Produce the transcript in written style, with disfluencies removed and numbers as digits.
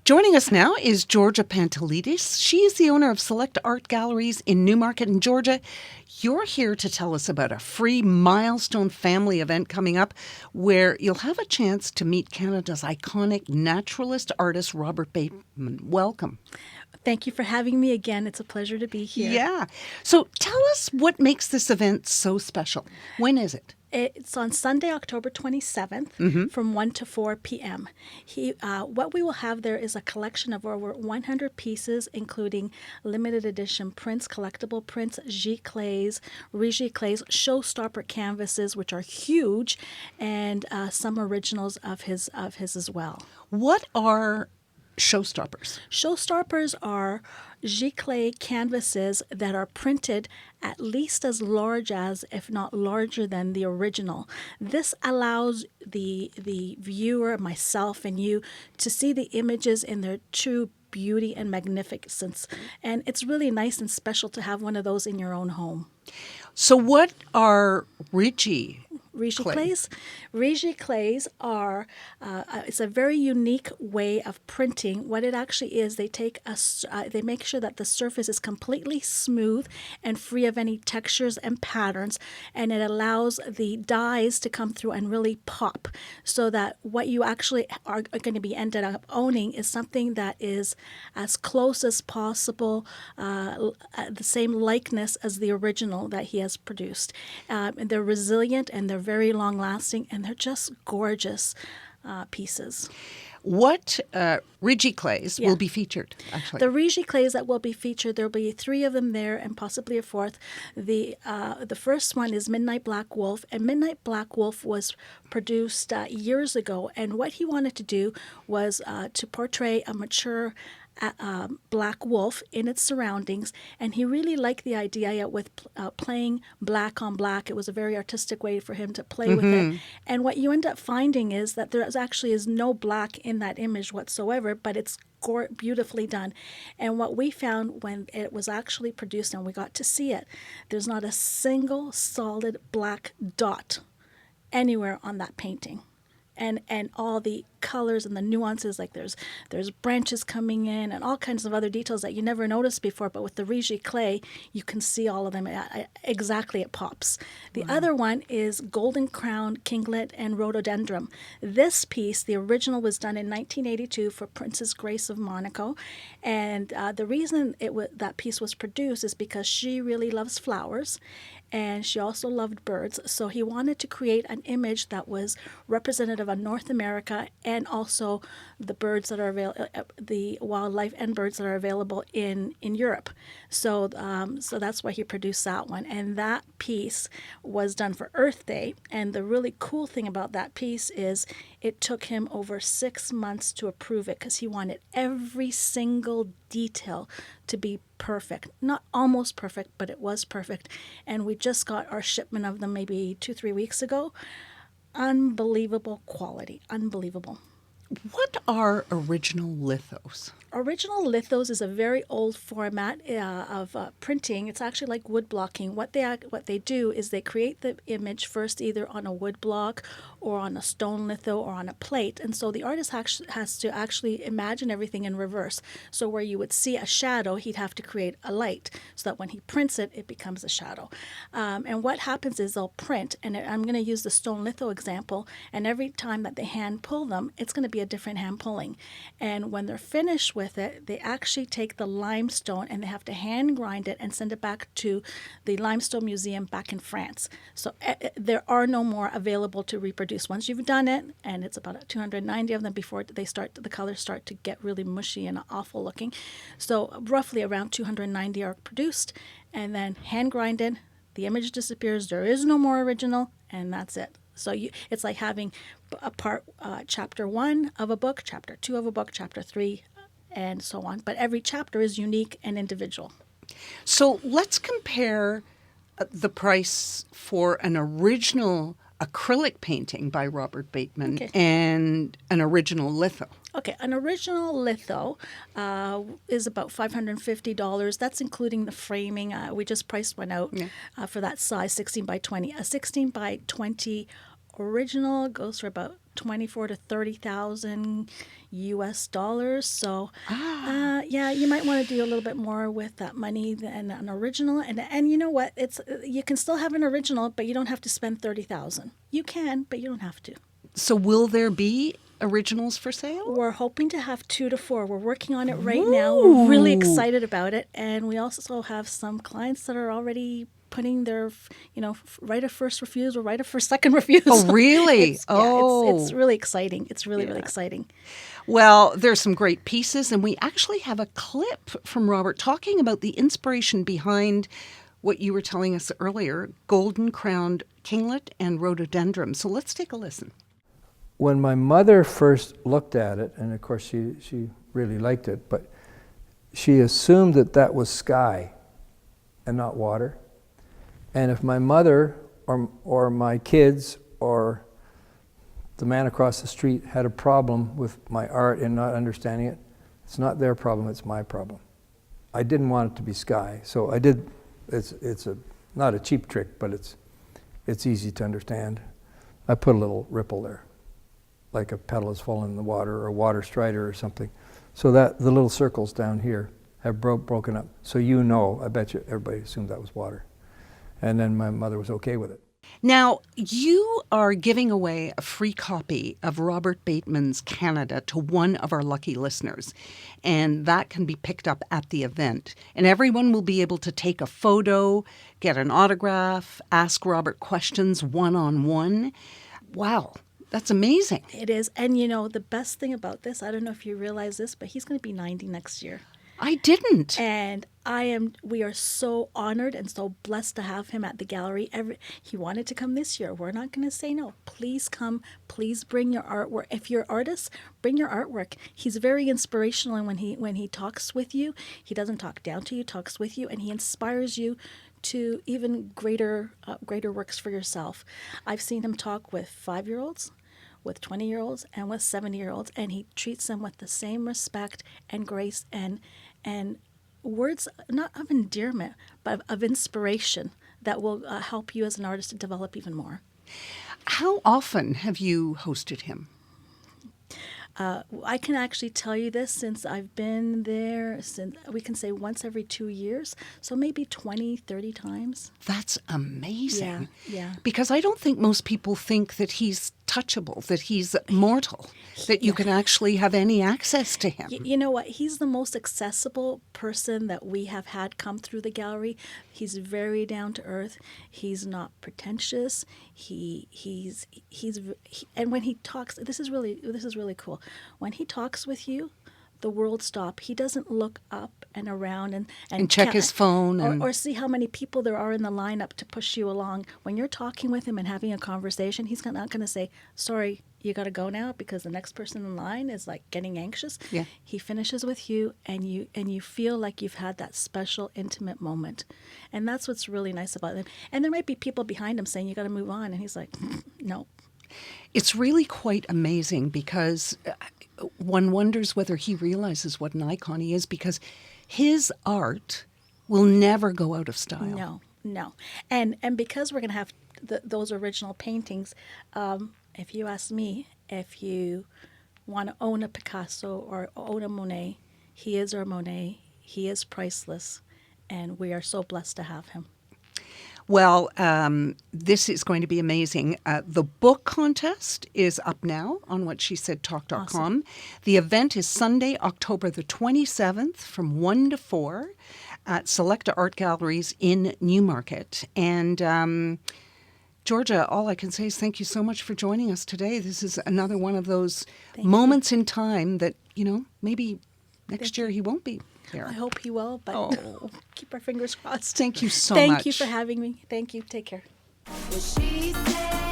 Joining us now is Georgia Pantelidis. She is the owner of Select Art Galleries in Newmarket in Georgia. You're here to tell us about a free milestone family event coming up where you'll have a chance to meet Canada's iconic naturalist artist, Robert Bateman. Welcome. Thank you for having me again. It's a pleasure to be here. Yeah. So tell us what makes this event so special. When is it? It's on Sunday, October 27th from 1 to 4 p.m. What we will have there is a collection of over 100 pieces, including limited edition prints, collectible prints, giclées, rigiclées, showstopper canvases, which are huge, and some originals of his as well. What are showstoppers? Showstoppers are giclée canvases that are printed at least as large as, if not larger than, the original. This allows the viewer, myself and you, to see the images in their true beauty and magnificence. And it's really nice and special to have one of those in your own home. So what are rigiclées? Rigiclées are, it's a very unique way of printing. What it actually is, they make sure that the surface is completely smooth and free of any textures and patterns, and it allows the dyes to come through and really pop, so that what you actually are going to be ended up owning is something that is as close as possible, the same likeness as the original that he has produced. And they're resilient and they're very long lasting, and they're just gorgeous pieces. What rigiclées will be featured, actually? The rigiclées that will be featured, there'll be 3 of them there and possibly a 4th. The first one is Midnight Black Wolf, and Midnight Black Wolf was produced years ago, and what he wanted to do was to portray a mature black wolf in its surroundings, and he really liked the idea with playing black on black. It was a very artistic way for him to play with it. And what you end up finding is that there actually is no black in that image whatsoever, but it's beautifully done. And what we found when it was actually produced and we got to see it, there's not a single solid black dot anywhere on that painting. And all the colors and the nuances, like there's branches coming in and all kinds of other details that you never noticed before, but with the rigiclée you can see all of them. Exactly, it pops. The other one is Golden Crown Kinglet and Rhododendron. This piece, the original, was done in 1982 for Princess Grace of Monaco, and the reason that piece was produced is because she really loves flowers, and she also loved birds. So he wanted to create an image that was representative of North America and also the birds that are available, the wildlife and birds that are available in Europe. So that's why he produced that one. And that piece was done for Earth Day. And the really cool thing about that piece is it took him over 6 months to approve it, because he wanted every single detail to be perfect. Not almost perfect, but it was perfect. And we just got our shipment of them maybe 2-3 weeks ago. Unbelievable quality. Unbelievable. What are original lithos? Original lithos is a very old format of printing. It's actually like wood blocking. What they do is they create the image first either on a wood block or on a stone litho or on a plate. And so the artist has to actually imagine everything in reverse. So where you would see a shadow, he'd have to create a light so that when he prints it, it becomes a shadow. And what happens is they'll print, and I'm going to use the stone litho example, and every time that they hand pull them, it's going to be a different hand pulling. And when they're finished with it, they actually take the limestone and they have to hand grind it and send it back to the Limestone Museum back in France. So there are no more available to reproduce. Once you've done it, and it's about 290 of them before the colors start to get really mushy and awful looking. So roughly around 290 are produced and then hand grinded. The image disappears. There is no more original, and that's it. So it's like having a chapter 1 of a book, chapter 2 of a book, chapter 3, and so on. But every chapter is unique and individual. So let's compare the price for an original acrylic painting by Robert Bateman and an original litho. Okay, an original litho is about $550. That's including the framing. We just priced one out for that size, 16 by 20. A 16 by 20 original goes for about 24 to 30,000 US dollars. So, yeah, you might want to do a little bit more with that money than an original. And you know what? You can still have an original, but you don't have to spend 30,000. You can, but you don't have to. So will there be originals for sale? We're hoping to have 2 to 4. We're working on it right now. We're really excited about it. And we also have some clients that are already putting their, right of first refusal, right of first second refusal. Oh, really? It's really exciting. It's really exciting. Well, there's some great pieces, and we actually have a clip from Robert talking about the inspiration behind what you were telling us earlier, golden-crowned kinglet and rhododendron. So let's take a listen. When my mother first looked at it, and of course she really liked it, but she assumed that was sky and not water. And if my mother or my kids or the man across the street had a problem with my art and not understanding it, it's not their problem, it's my problem. I didn't want it to be sky, so I did. It's not a cheap trick, but it's easy to understand. I put a little ripple there, like a petal has fallen in the water or a water strider or something, so that the little circles down here have broken up. So I bet you everybody assumed that was water. And then my mother was okay with it. Now, you are giving away a free copy of Robert Bateman's Canada to one of our lucky listeners, and that can be picked up at the event. And everyone will be able to take a photo, get an autograph, ask Robert questions one-on-one. Wow, that's amazing. It is. And the best thing about this, I don't know if you realize this, but he's going to be 90 next year. I didn't. And we are so honored and so blessed to have him at the gallery. He wanted to come this year. We're not going to say no. Please come. Please bring your artwork. If you're artists, bring your artwork. He's very inspirational, and when he talks with you, he doesn't talk down to you, talks with you, and he inspires you to even greater works for yourself. I've seen him talk with 5-year-olds, with 20-year-olds, and with 70-year-olds, and he treats them with the same respect and grace and words, not of endearment, but of inspiration that will help you as an artist to develop even more. How often have you hosted him? I can actually tell you this since I've been there, we can say once every 2 years, so maybe 20, 30 times. That's amazing. Yeah. Because I don't think most people think that he's touchable, that he's mortal, that you can actually have any access to him. You know what? He's the most accessible person that we have had come through the gallery. He's very down to earth. He's not pretentious. And when he talks, this is really cool. When he talks with you, the world stop. He doesn't look up and around and check his phone or see how many people there are in the lineup to push you along. When you're talking with him and having a conversation, he's not going to say, "Sorry, you got to go now," because the next person in line is like getting anxious. Yeah. He finishes with you, and you feel like you've had that special, intimate moment, and that's what's really nice about him. And there might be people behind him saying, "You got to move on," and he's like, "No." It's really quite amazing because one wonders whether he realizes what an icon he is, because his art will never go out of style. No. And because we're going to have those original paintings, if you ask me, if you want to own a Picasso or own a Monet, he is our Monet. He is priceless, and we are so blessed to have him. Well, this is going to be amazing. The book contest is up now on whatshesaidtalk.com. Awesome. The event is Sunday, October the 27th from 1 to 4 at Select Art Galleries in Newmarket. And Georgia, all I can say is thank you so much for joining us today. This is another one of those moments in time that, maybe next year he won't be there. I hope he will, but keep our fingers crossed. Thank you so much. Thank you for having me. Thank you. Take care. Well, she said